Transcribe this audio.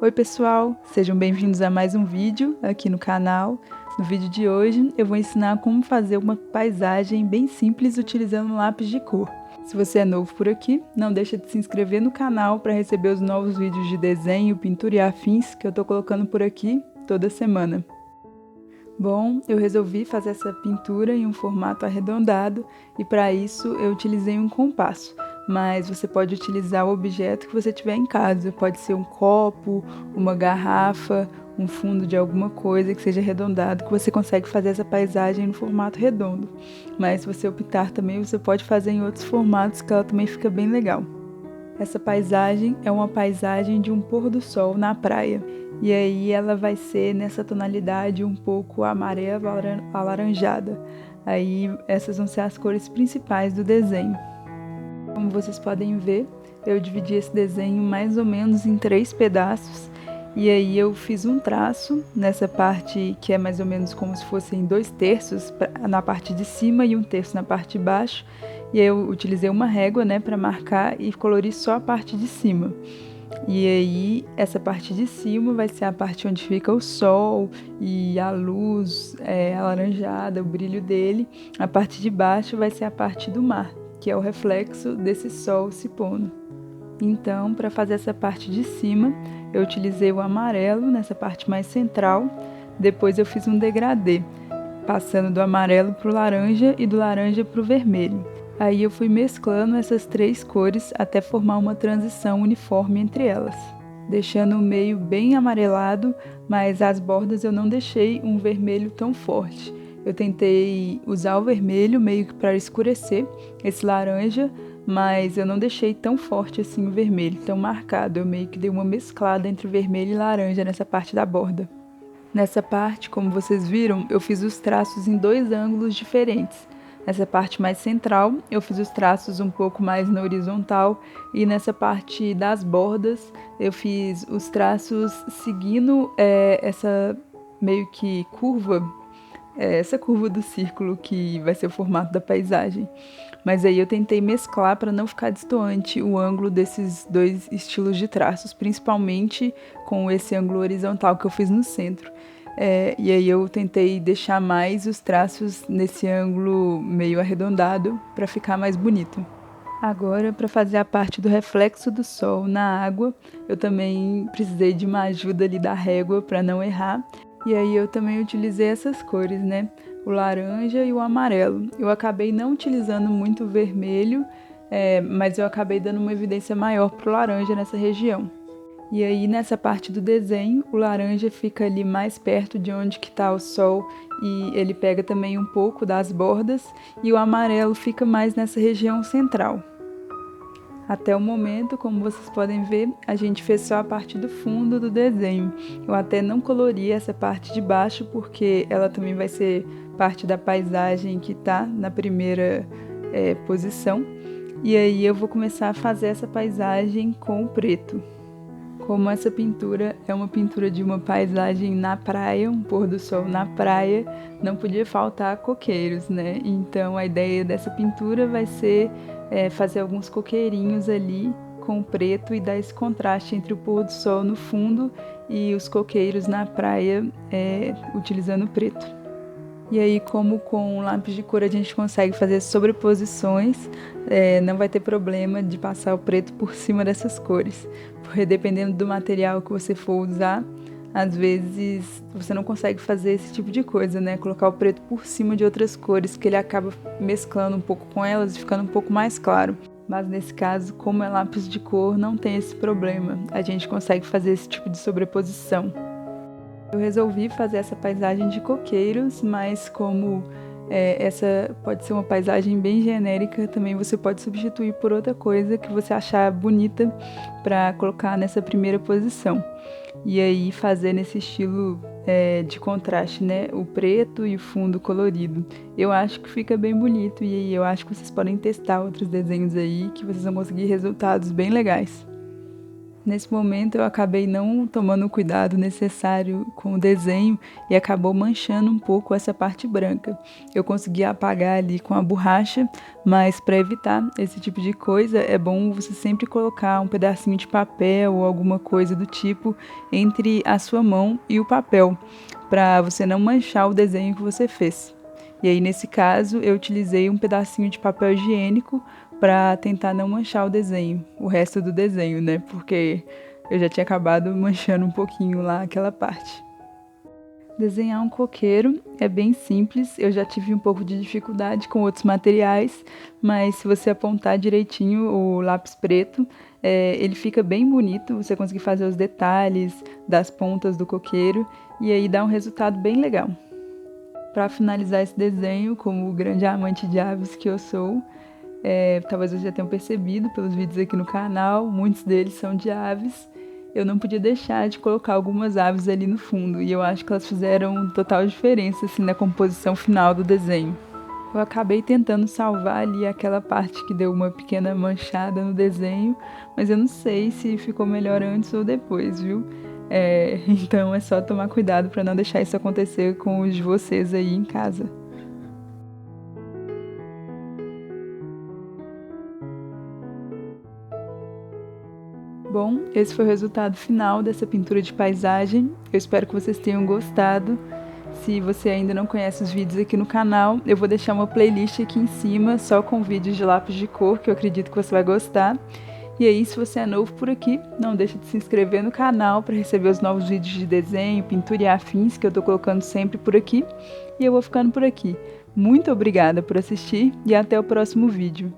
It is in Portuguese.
Oi pessoal, sejam bem-vindos a mais um vídeo aqui no canal. No vídeo de hoje eu vou ensinar como fazer uma paisagem bem simples utilizando um lápis de cor. Se você é novo por aqui, não deixa de se inscrever no canal para receber os novos vídeos de desenho, pintura e afins que eu tô colocando por aqui toda semana. Bom, eu resolvi fazer essa pintura em um formato arredondado e para isso eu utilizei um compasso. Mas você pode utilizar o objeto que você tiver em casa. Pode ser um copo, uma garrafa, um fundo de alguma coisa que seja arredondado, que você consegue fazer essa paisagem no formato redondo. Mas se você optar também, você pode fazer em outros formatos que ela também fica bem legal. Essa paisagem é uma paisagem de um pôr do sol na praia. E aí ela vai ser nessa tonalidade um pouco amarela alaranjada. Aí essas vão ser as cores principais do desenho. Como vocês podem ver, eu dividi esse desenho mais ou menos em 3 pedaços. E aí eu fiz um traço nessa parte que é mais ou menos como se fossem 2/3 na parte de cima e 1/3 na parte de baixo. E aí eu utilizei uma régua, né, para marcar e colorir só a parte de cima. E aí essa parte de cima vai ser a parte onde fica o sol e a luz alaranjada, o brilho dele. A parte de baixo vai ser a parte do mar, que é o reflexo desse sol se pondo. Então, para fazer essa parte de cima, eu utilizei o amarelo nessa parte mais central. Depois eu fiz um degradê, passando do amarelo para o laranja e do laranja para o vermelho. Aí eu fui mesclando essas 3 cores até formar uma transição uniforme entre elas, deixando o meio bem amarelado, mas as bordas eu não deixei um vermelho tão forte. Eu tentei usar o vermelho meio que para escurecer esse laranja, mas eu não deixei tão forte assim o vermelho, tão marcado. Eu meio que dei uma mesclada entre vermelho e laranja nessa parte da borda. Nessa parte, como vocês viram, eu fiz os traços em 2 ângulos diferentes. Nessa parte mais central, eu fiz os traços um pouco mais na horizontal e nessa parte das bordas, eu fiz os traços seguindo essa meio que curva, essa curva do círculo que vai ser o formato da paisagem. Mas aí eu tentei mesclar para não ficar destoante o ângulo desses 2 estilos de traços, principalmente com esse ângulo horizontal que eu fiz no centro. E aí eu tentei deixar mais os traços nesse ângulo meio arredondado para ficar mais bonito. Agora, para fazer a parte do reflexo do sol na água, eu também precisei de uma ajuda ali da régua para não errar. E aí eu também utilizei essas cores, né? O laranja e o amarelo. Eu acabei não utilizando muito o vermelho, mas eu acabei dando uma evidência maior para o laranja nessa região. E aí nessa parte do desenho, o laranja fica ali mais perto de onde que está o sol e ele pega também um pouco das bordas, e o amarelo fica mais nessa região central. Até o momento, como vocês podem ver, a gente fez só a parte do fundo do desenho. Eu até não colori essa parte de baixo porque ela também vai ser parte da paisagem que está na primeira posição. E aí eu vou começar a fazer essa paisagem com o preto. Como essa pintura é uma pintura de uma paisagem na praia, um pôr do sol na praia, não podia faltar coqueiros, né? Então a ideia dessa pintura vai ser fazer alguns coqueirinhos ali com o preto e dar esse contraste entre o pôr do sol no fundo e os coqueiros na praia utilizando o preto. E aí, como com o lápis de cor a gente consegue fazer sobreposições, não vai ter problema de passar o preto por cima dessas cores, porque dependendo do material que você for usar, às vezes você não consegue fazer esse tipo de coisa, né? Colocar o preto por cima de outras cores, que ele acaba mesclando um pouco com elas e ficando um pouco mais claro. Mas nesse caso, como é lápis de cor, não tem esse problema, a gente consegue fazer esse tipo de sobreposição. Eu resolvi fazer essa paisagem de coqueiros, mas como essa pode ser uma paisagem bem genérica, também você pode substituir por outra coisa que você achar bonita para colocar nessa primeira posição. E aí fazer nesse estilo de contraste, né? O preto e o fundo colorido. Eu acho que fica bem bonito e aí eu acho que vocês podem testar outros desenhos aí que vocês vão conseguir resultados bem legais. Nesse momento eu acabei não tomando o cuidado necessário com o desenho e acabou manchando um pouco essa parte branca. Eu consegui apagar ali com a borracha, mas para evitar esse tipo de coisa é bom você sempre colocar um pedacinho de papel ou alguma coisa do tipo entre a sua mão e o papel, para você não manchar o desenho que você fez. E aí, nesse caso, eu utilizei um pedacinho de papel higiênico para tentar não manchar o resto do desenho, né? Porque eu já tinha acabado manchando um pouquinho lá aquela parte. Desenhar um coqueiro é bem simples, eu já tive um pouco de dificuldade com outros materiais, mas se você apontar direitinho o lápis preto, ele fica bem bonito, você consegue fazer os detalhes das pontas do coqueiro e aí dá um resultado bem legal. Para finalizar esse desenho, como o grande amante de aves que eu sou, talvez vocês já tenham percebido pelos vídeos aqui no canal, muitos deles são de aves. Eu não podia deixar de colocar algumas aves ali no fundo, e eu acho que elas fizeram total diferença assim, na composição final do desenho. Eu acabei tentando salvar ali aquela parte que deu uma pequena manchada no desenho, mas eu não sei se ficou melhor antes ou depois, viu? Então é só tomar cuidado para não deixar isso acontecer com os de vocês aí em casa. Bom, esse foi o resultado final dessa pintura de paisagem. Eu espero que vocês tenham gostado. Se você ainda não conhece os vídeos aqui no canal, eu vou deixar uma playlist aqui em cima só com vídeos de lápis de cor, que eu acredito que você vai gostar. E aí, se você é novo por aqui, não deixe de se inscrever no canal para receber os novos vídeos de desenho, pintura e afins que eu tô colocando sempre por aqui. E eu vou ficando por aqui. Muito obrigada por assistir e até o próximo vídeo.